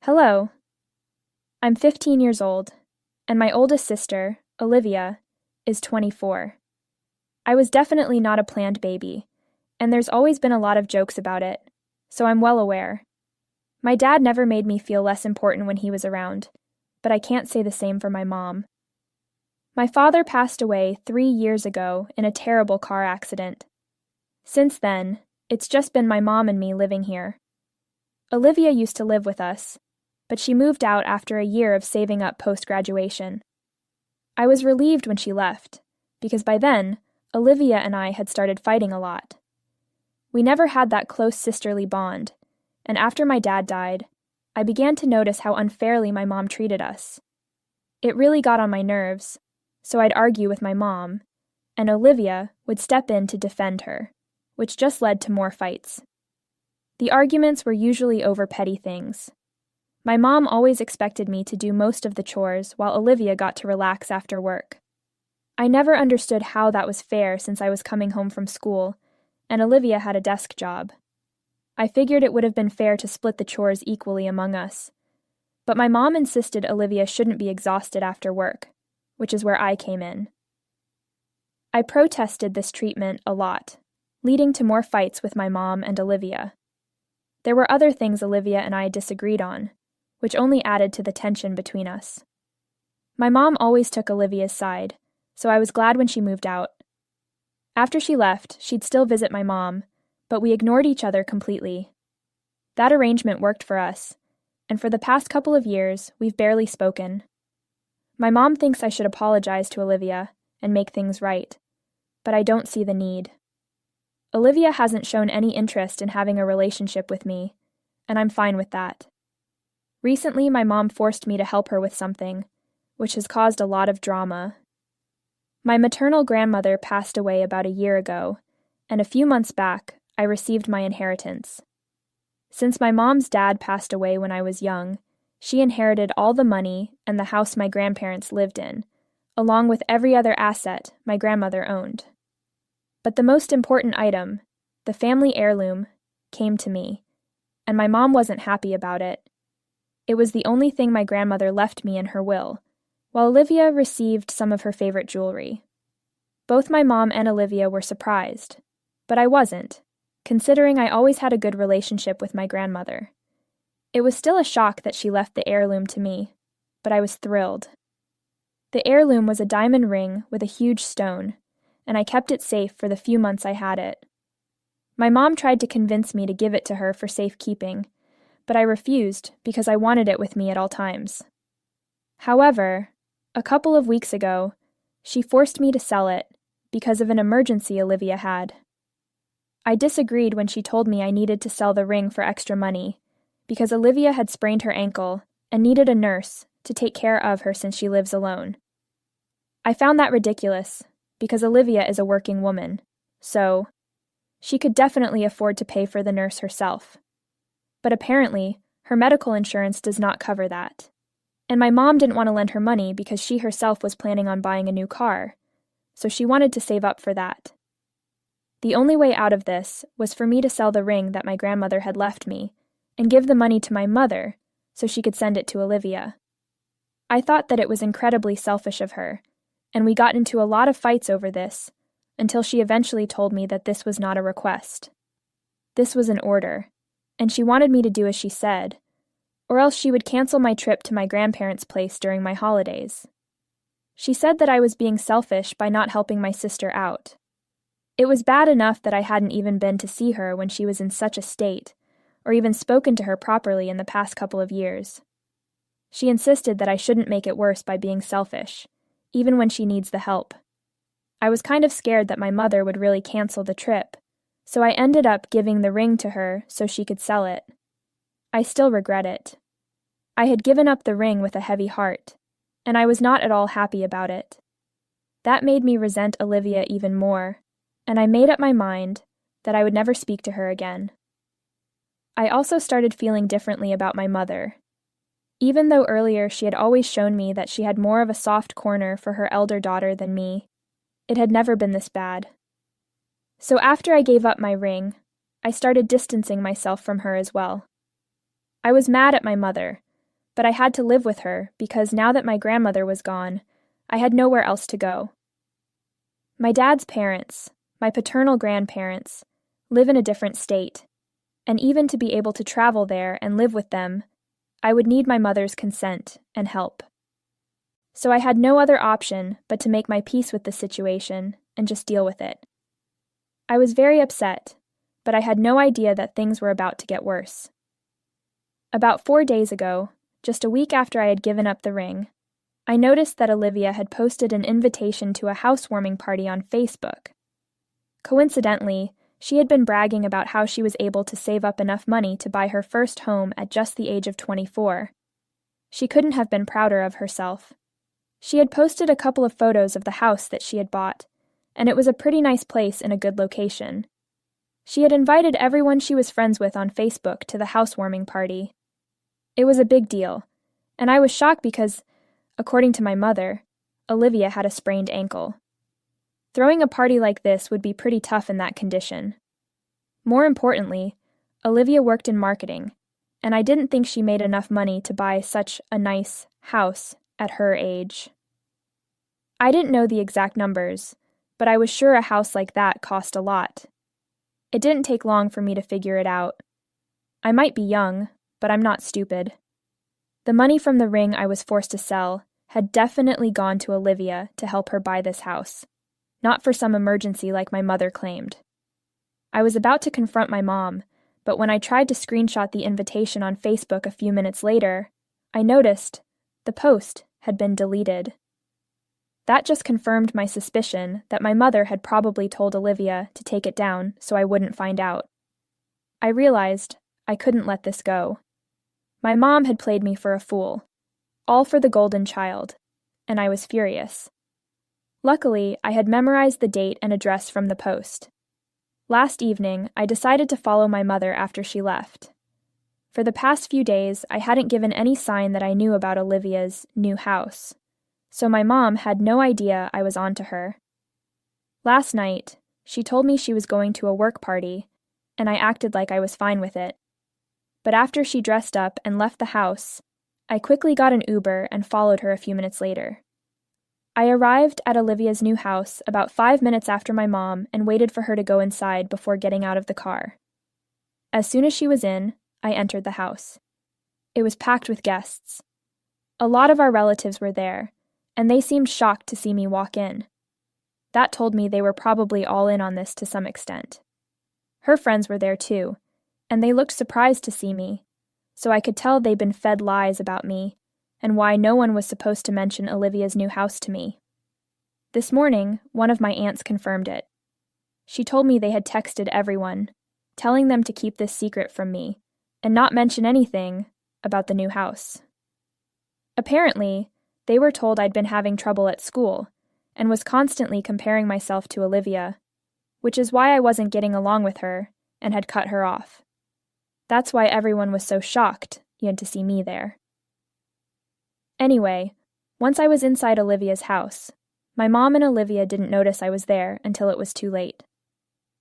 Hello, I'm 15 years old, and my oldest sister, Olivia, is 24. I was definitely not a planned baby, and there's always been a lot of jokes about it, so I'm well aware. My dad never made me feel less important when he was around, but I can't say the same for my mom. My father passed away 3 years ago in a terrible car accident. Since then, it's just been my mom and me living here. Olivia used to live with us, but she moved out after a year of saving up post-graduation. I was relieved when she left, because by then, Olivia and I had started fighting a lot. We never had that close sisterly bond, and after my dad died, I began to notice how unfairly my mom treated us. It really got on my nerves, so I'd argue with my mom, and Olivia would step in to defend her, which just led to more fights. The arguments were usually over petty things. My mom always expected me to do most of the chores while Olivia got to relax after work. I never understood how that was fair since I was coming home from school, and Olivia had a desk job. I figured it would have been fair to split the chores equally among us. But my mom insisted Olivia shouldn't be exhausted after work, which is where I came in. I protested this treatment a lot, leading to more fights with my mom and Olivia. There were other things Olivia and I disagreed on, which only added to the tension between us. My mom always took Olivia's side, so I was glad when she moved out. After she left, she'd still visit my mom, but we ignored each other completely. That arrangement worked for us, and for the past couple of years, we've barely spoken. My mom thinks I should apologize to Olivia and make things right, but I don't see the need. Olivia hasn't shown any interest in having a relationship with me, and I'm fine with that. Recently, my mom forced me to help her with something, which has caused a lot of drama. My maternal grandmother passed away about a year ago, and a few months back, I received my inheritance. Since my mom's dad passed away when I was young, she inherited all the money and the house my grandparents lived in, along with every other asset my grandmother owned. But the most important item, the family heirloom, came to me, and my mom wasn't happy about it. It was the only thing my grandmother left me in her will, while Olivia received some of her favorite jewelry. Both my mom and Olivia were surprised, but I wasn't, considering I always had a good relationship with my grandmother. It was still a shock that she left the heirloom to me, but I was thrilled. The heirloom was a diamond ring with a huge stone, and I kept it safe for the few months I had it. My mom tried to convince me to give it to her for safekeeping, but I refused because I wanted it with me at all times. However, a couple of weeks ago, she forced me to sell it because of an emergency Olivia had. I disagreed when she told me I needed to sell the ring for extra money because Olivia had sprained her ankle and needed a nurse to take care of her since she lives alone. I found that ridiculous because Olivia is a working woman, so she could definitely afford to pay for the nurse herself. But apparently, her medical insurance does not cover that. And my mom didn't want to lend her money because she herself was planning on buying a new car, so she wanted to save up for that. The only way out of this was for me to sell the ring that my grandmother had left me and give the money to my mother so she could send it to Olivia. I thought that it was incredibly selfish of her, and we got into a lot of fights over this until she eventually told me that this was not a request. This was an order, and she wanted me to do as she said, or else she would cancel my trip to my grandparents' place during my holidays. She said that I was being selfish by not helping my sister out. It was bad enough that I hadn't even been to see her when she was in such a state, or even spoken to her properly in the past couple of years. She insisted that I shouldn't make it worse by being selfish, even when she needs the help. I was kind of scared that my mother would really cancel the trip, so I ended up giving the ring to her so she could sell it. I still regret it. I had given up the ring with a heavy heart, and I was not at all happy about it. That made me resent Olivia even more, and I made up my mind that I would never speak to her again. I also started feeling differently about my mother. Even though earlier she had always shown me that she had more of a soft corner for her elder daughter than me, it had never been this bad. So after I gave up my ring, I started distancing myself from her as well. I was mad at my mother, but I had to live with her because now that my grandmother was gone, I had nowhere else to go. My dad's parents, my paternal grandparents, live in a different state, and even to be able to travel there and live with them, I would need my mother's consent and help. So I had no other option but to make my peace with the situation and just deal with it. I was very upset, but I had no idea that things were about to get worse. About 4 days ago, just a week after I had given up the ring, I noticed that Olivia had posted an invitation to a housewarming party on Facebook. Coincidentally, she had been bragging about how she was able to save up enough money to buy her first home at just the age of 24. She couldn't have been prouder of herself. She had posted a couple of photos of the house that she had bought, and it was a pretty nice place in a good location. She had invited everyone she was friends with on Facebook to the housewarming party. It was a big deal, and I was shocked because, according to my mother, Olivia had a sprained ankle. Throwing a party like this would be pretty tough in that condition. More importantly, Olivia worked in marketing, and I didn't think she made enough money to buy such a nice house at her age. I didn't know the exact numbers, but I was sure a house like that cost a lot. It didn't take long for me to figure it out. I might be young, but I'm not stupid. The money from the ring I was forced to sell had definitely gone to Olivia to help her buy this house, not for some emergency like my mother claimed. I was about to confront my mom, but when I tried to screenshot the invitation on Facebook a few minutes later, I noticed the post had been deleted. That just confirmed my suspicion that my mother had probably told Olivia to take it down so I wouldn't find out. I realized I couldn't let this go. My mom had played me for a fool, all for the golden child, and I was furious. Luckily, I had memorized the date and address from the post. Last evening, I decided to follow my mother after she left. For the past few days, I hadn't given any sign that I knew about Olivia's new house, so my mom had no idea I was onto her. Last night, she told me she was going to a work party, and I acted like I was fine with it. But after she dressed up and left the house, I quickly got an Uber and followed her a few minutes later. I arrived at Olivia's new house about 5 minutes after my mom and waited for her to go inside before getting out of the car. As soon as she was in, I entered the house. It was packed with guests. A lot of our relatives were there, and they seemed shocked to see me walk in. That told me they were probably all in on this to some extent. Her friends were there too, and they looked surprised to see me, so I could tell they'd been fed lies about me and why no one was supposed to mention Olivia's new house to me. This morning, one of my aunts confirmed it. She told me they had texted everyone, telling them to keep this secret from me and not mention anything about the new house. Apparently, they were told I'd been having trouble at school and was constantly comparing myself to Olivia, which is why I wasn't getting along with her and had cut her off. That's why everyone was so shocked you had to see me there. Anyway, once I was inside Olivia's house, my mom and Olivia didn't notice I was there until it was too late.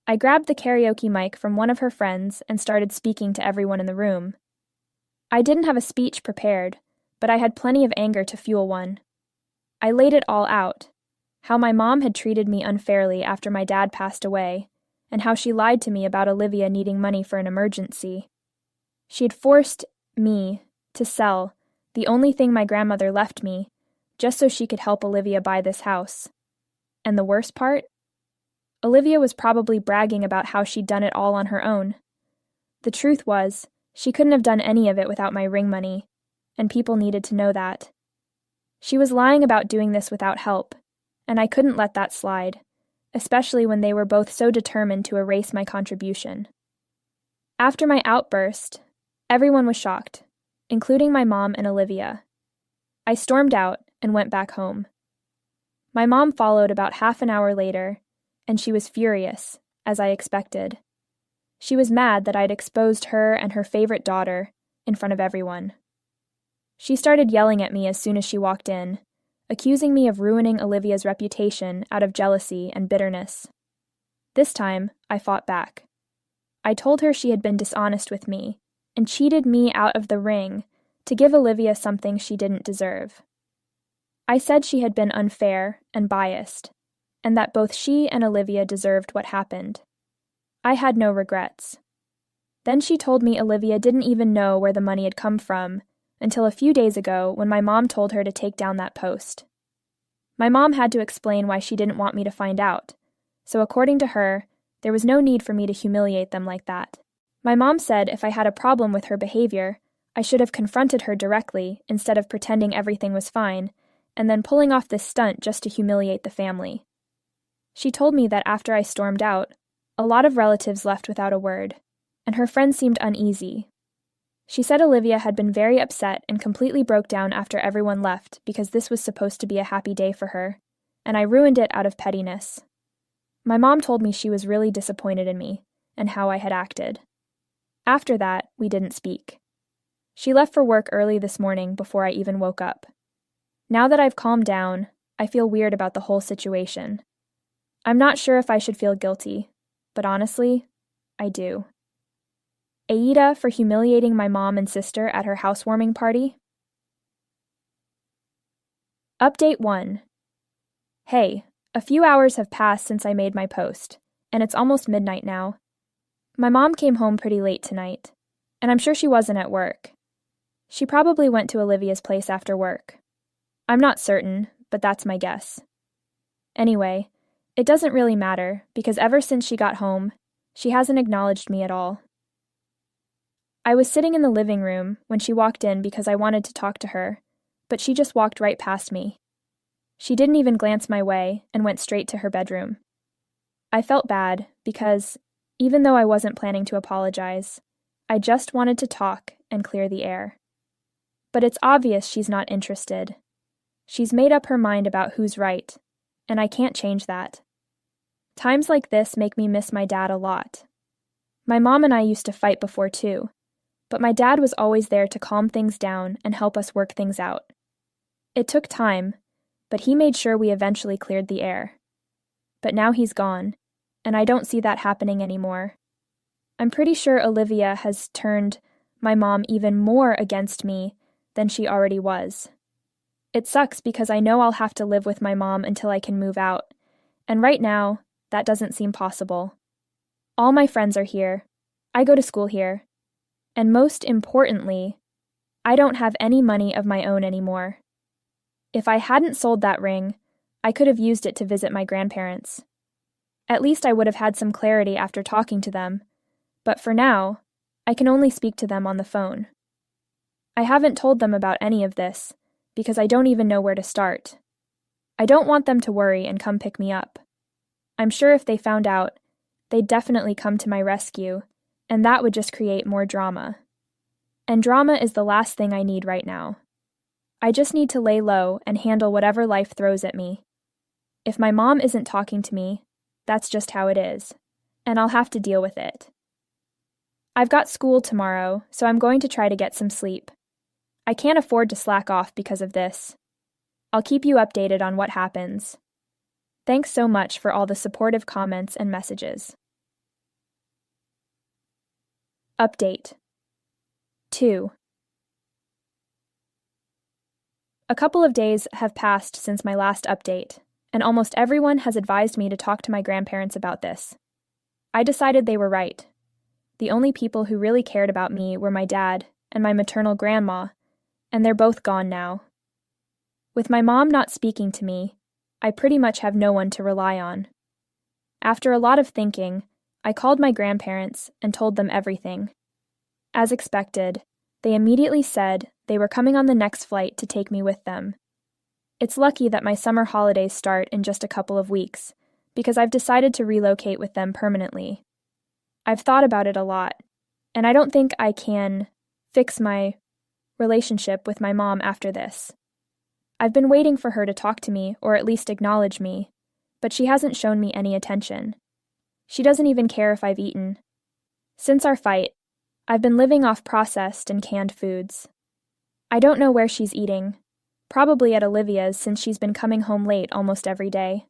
I grabbed the karaoke mic from one of her friends and started speaking to everyone in the room. I didn't have a speech prepared, but I had plenty of anger to fuel one. I laid it all out, how my mom had treated me unfairly after my dad passed away, and how she lied to me about Olivia needing money for an emergency. She had forced me to sell the only thing my grandmother left me, just so she could help Olivia buy this house. And the worst part? Olivia was probably bragging about how she'd done it all on her own. The truth was, she couldn't have done any of it without my ring money, and people needed to know that. She was lying about doing this without help, and I couldn't let that slide, especially when they were both so determined to erase my contribution. After my outburst, everyone was shocked, including my mom and Olivia. I stormed out and went back home. My mom followed about half an hour later, and she was furious, as I expected. She was mad that I'd exposed her and her favorite daughter in front of everyone. She started yelling at me as soon as she walked in, accusing me of ruining Olivia's reputation out of jealousy and bitterness. This time, I fought back. I told her she had been dishonest with me and cheated me out of the ring to give Olivia something she didn't deserve. I said she had been unfair and biased, and that both she and Olivia deserved what happened. I had no regrets. Then she told me Olivia didn't even know where the money had come from until a few days ago when my mom told her to take down that post. My mom had to explain why she didn't want me to find out, so according to her, there was no need for me to humiliate them like that. My mom said if I had a problem with her behavior, I should have confronted her directly instead of pretending everything was fine and then pulling off this stunt just to humiliate the family. She told me that after I stormed out, a lot of relatives left without a word, and her friends seemed uneasy. She said Olivia had been very upset and completely broke down after everyone left because this was supposed to be a happy day for her, and I ruined it out of pettiness. My mom told me she was really disappointed in me and how I had acted. After that, we didn't speak. She left for work early this morning before I even woke up. Now that I've calmed down, I feel weird about the whole situation. I'm not sure if I should feel guilty, but honestly, I do. Aida for humiliating my mom and sister at her housewarming party. Update 1. Hey, a few hours have passed since I made my post, and it's almost midnight now. My mom came home pretty late tonight, and I'm sure she wasn't at work. She probably went to Olivia's place after work. I'm not certain, but that's my guess. Anyway, it doesn't really matter because ever since she got home, she hasn't acknowledged me at all. I was sitting in the living room when she walked in because I wanted to talk to her, but she just walked right past me. She didn't even glance my way and went straight to her bedroom. I felt bad because, even though I wasn't planning to apologize, I just wanted to talk and clear the air. But it's obvious she's not interested. She's made up her mind about who's right, and I can't change that. Times like this make me miss my dad a lot. My mom and I used to fight before too, but my dad was always there to calm things down and help us work things out. It took time, but he made sure we eventually cleared the air. But now he's gone, and I don't see that happening anymore. I'm pretty sure Olivia has turned my mom even more against me than she already was. It sucks because I know I'll have to live with my mom until I can move out, and right now, that doesn't seem possible. All my friends are here. I go to school here. And most importantly, I don't have any money of my own anymore. If I hadn't sold that ring, I could have used it to visit my grandparents. At least I would have had some clarity after talking to them, but for now, I can only speak to them on the phone. I haven't told them about any of this, because I don't even know where to start. I don't want them to worry and come pick me up. I'm sure if they found out, they'd definitely come to my rescue, and that would just create more drama. And drama is the last thing I need right now. I just need to lay low and handle whatever life throws at me. If my mom isn't talking to me, that's just how it is, and I'll have to deal with it. I've got school tomorrow, so I'm going to try to get some sleep. I can't afford to slack off because of this. I'll keep you updated on what happens. Thanks so much for all the supportive comments and messages. Update 2. A couple of days have passed since my last update, and almost everyone has advised me to talk to my grandparents about this. I decided they were right. The only people who really cared about me were my dad and my maternal grandma, and they're both gone now. With my mom not speaking to me, I pretty much have no one to rely on. After a lot of thinking, I called my grandparents and told them everything. As expected, they immediately said they were coming on the next flight to take me with them. It's lucky that my summer holidays start in just a couple of weeks, because I've decided to relocate with them permanently. I've thought about it a lot, and I don't think I can fix my relationship with my mom after this. I've been waiting for her to talk to me or at least acknowledge me, but she hasn't shown me any attention. She doesn't even care if I've eaten. Since our fight, I've been living off processed and canned foods. I don't know where she's eating, probably at Olivia's since she's been coming home late almost every day.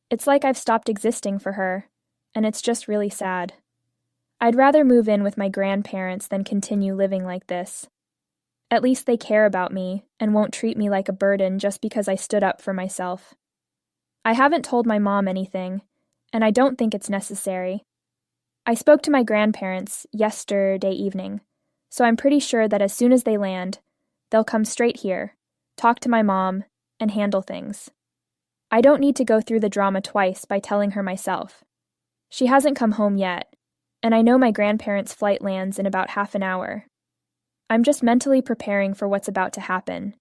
It's like I've stopped existing for her, and it's just really sad. I'd rather move in with my grandparents than continue living like this. At least they care about me and won't treat me like a burden just because I stood up for myself. I haven't told my mom anything, and I don't think it's necessary. I spoke to my grandparents yesterday evening, so I'm pretty sure that as soon as they land, they'll come straight here, talk to my mom, and handle things. I don't need to go through the drama twice by telling her myself. She hasn't come home yet, and I know my grandparents' flight lands in about half an hour. I'm just mentally preparing for what's about to happen.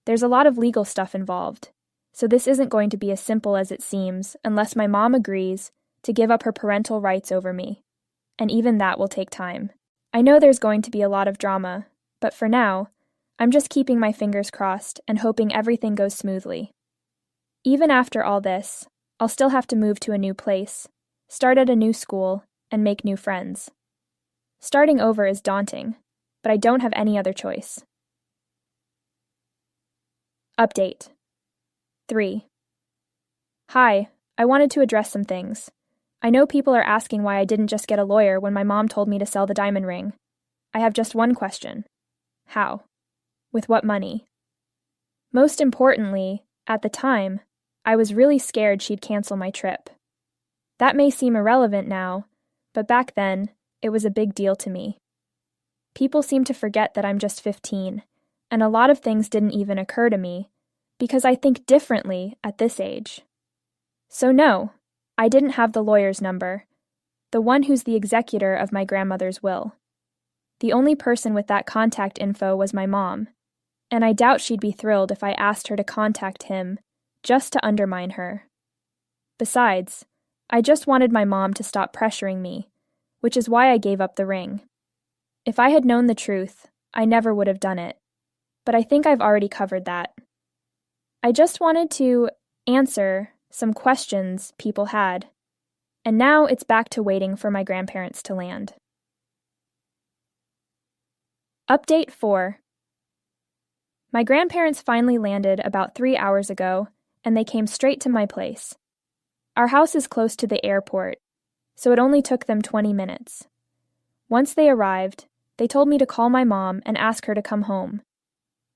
There's a lot of legal stuff involved, so this isn't going to be as simple as it seems unless my mom agrees to give up her parental rights over me, and even that will take time. I know there's going to be a lot of drama, but for now, I'm just keeping my fingers crossed and hoping everything goes smoothly. Even after all this, I'll still have to move to a new place, start at a new school, and make new friends. Starting over is daunting, but I don't have any other choice. Update 3. Hi, I wanted to address some things. I know people are asking why I didn't just get a lawyer when my mom told me to sell the diamond ring. I have just one question. How? With what money? Most importantly, at the time, I was really scared she'd cancel my trip. That may seem irrelevant now, but back then, it was a big deal to me. People seem to forget that I'm just 15, and a lot of things didn't even occur to me, because I think differently at this age. So no, I didn't have the lawyer's number, the one who's the executor of my grandmother's will. The only person with that contact info was my mom, and I doubt she'd be thrilled if I asked her to contact him just to undermine her. Besides, I just wanted my mom to stop pressuring me, which is why I gave up the ring. If I had known the truth, I never would have done it, but I think I've already covered that. I just wanted to answer some questions people had, and now it's back to waiting for my grandparents to land. Update 4. My grandparents finally landed about 3 hours ago, and they came straight to my place. Our house is close to the airport, so it only took them 20 minutes. Once they arrived, they told me to call my mom and ask her to come home.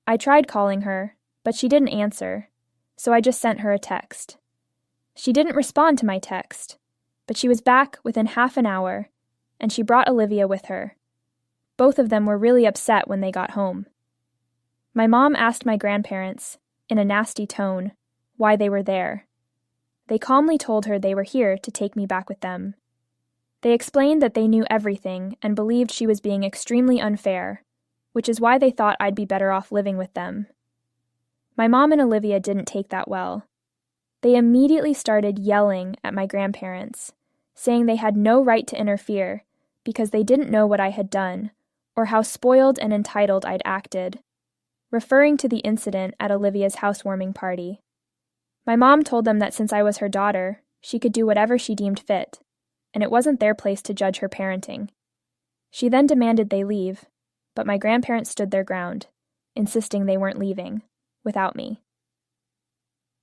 I tried calling her, but she didn't answer, so I just sent her a text. She didn't respond to my text, but she was back within half an hour, and she brought Olivia with her. Both of them were really upset when they got home. My mom asked my grandparents, in a nasty tone, why they were there. They calmly told her they were here to take me back with them. They explained that they knew everything and believed she was being extremely unfair, which is why they thought I'd be better off living with them. My mom and Olivia didn't take that well. They immediately started yelling at my grandparents, saying they had no right to interfere because they didn't know what I had done or how spoiled and entitled I'd acted, referring to the incident at Olivia's housewarming party. My mom told them that since I was her daughter, she could do whatever she deemed fit, and it wasn't their place to judge her parenting. She then demanded they leave, but my grandparents stood their ground, insisting they weren't leaving, without me.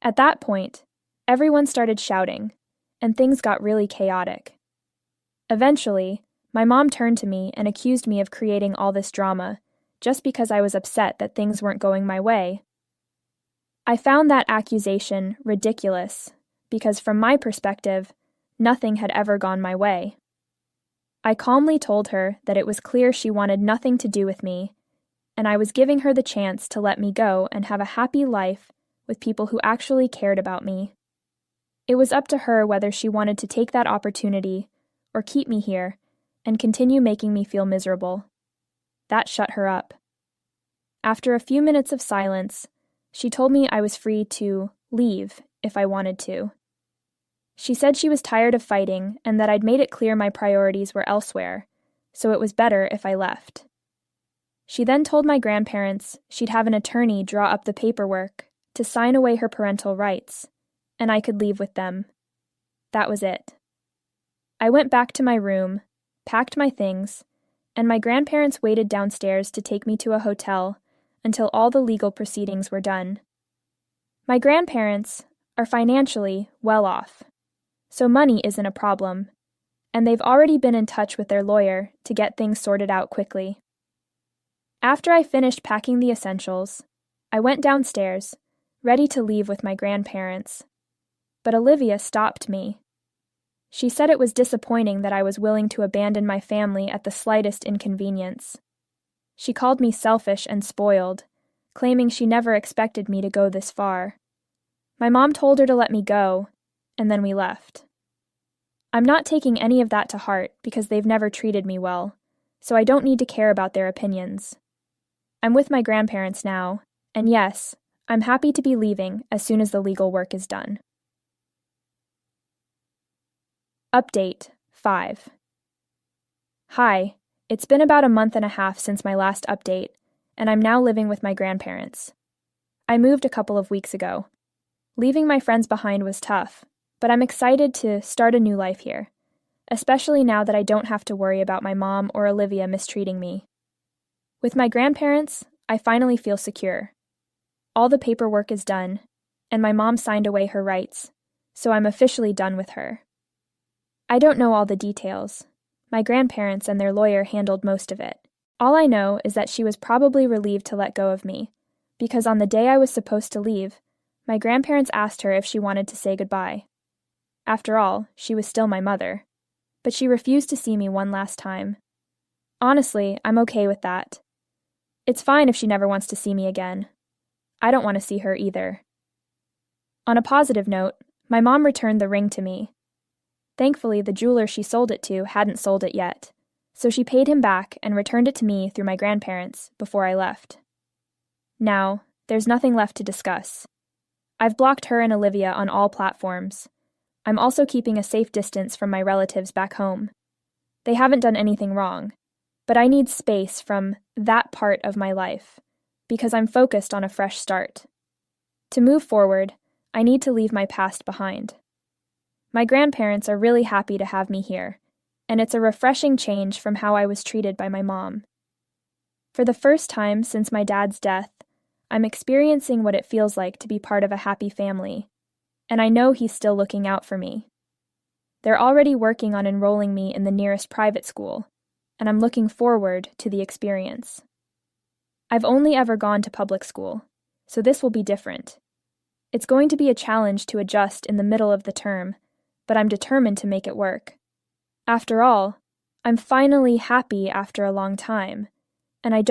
At that point, everyone started shouting, and things got really chaotic. Eventually, my mom turned to me and accused me of creating all this drama, just because I was upset that things weren't going my way. I found that accusation ridiculous, because from my perspective, nothing had ever gone my way. I calmly told her that it was clear she wanted nothing to do with me, and I was giving her the chance to let me go and have a happy life with people who actually cared about me. It was up to her whether she wanted to take that opportunity or keep me here and continue making me feel miserable. That shut her up. After a few minutes of silence, she told me I was free to leave if I wanted to. She said she was tired of fighting and that I'd made it clear my priorities were elsewhere, so it was better if I left. She then told my grandparents she'd have an attorney draw up the paperwork to sign away her parental rights, and I could leave with them. That was it. I went back to my room, packed my things, and my grandparents waited downstairs to take me to a hotel until all the legal proceedings were done. My grandparents are financially well off, so money isn't a problem, and they've already been in touch with their lawyer to get things sorted out quickly. After I finished packing the essentials, I went downstairs, ready to leave with my grandparents. But Olivia stopped me. She said it was disappointing that I was willing to abandon my family at the slightest inconvenience. She called me selfish and spoiled, claiming she never expected me to go this far. My mom told her to let me go, and then we left. I'm not taking any of that to heart because they've never treated me well, so I don't need to care about their opinions. I'm with my grandparents now, and yes, I'm happy to be leaving as soon as the legal work is done. Update 5. Hi, it's been about a month and a half since my last update, and I'm now living with my grandparents. I moved a couple of weeks ago. Leaving my friends behind was tough, but I'm excited to start a new life here, especially now that I don't have to worry about my mom or Olivia mistreating me. With my grandparents, I finally feel secure. All the paperwork is done, and my mom signed away her rights, so I'm officially done with her. I don't know all the details. My grandparents and their lawyer handled most of it. All I know is that she was probably relieved to let go of me, because on the day I was supposed to leave, my grandparents asked her if she wanted to say goodbye. After all, she was still my mother, but she refused to see me one last time. Honestly, I'm okay with that. It's fine if she never wants to see me again. I don't want to see her either. On a positive note, my mom returned the ring to me. Thankfully, the jeweler she sold it to hadn't sold it yet, so she paid him back and returned it to me through my grandparents before I left. Now, there's nothing left to discuss. I've blocked her and Olivia on all platforms. I'm also keeping a safe distance from my relatives back home. They haven't done anything wrong, but I need space from that part of my life, because I'm focused on a fresh start. To move forward, I need to leave my past behind. My grandparents are really happy to have me here, and it's a refreshing change from how I was treated by my mom. For the first time since my dad's death, I'm experiencing what it feels like to be part of a happy family, and I know he's still looking out for me. They're already working on enrolling me in the nearest private school, and I'm looking forward to the experience. I've only ever gone to public school, so this will be different. It's going to be a challenge to adjust in the middle of the term, but I'm determined to make it work. After all, I'm finally happy after a long time, and I don't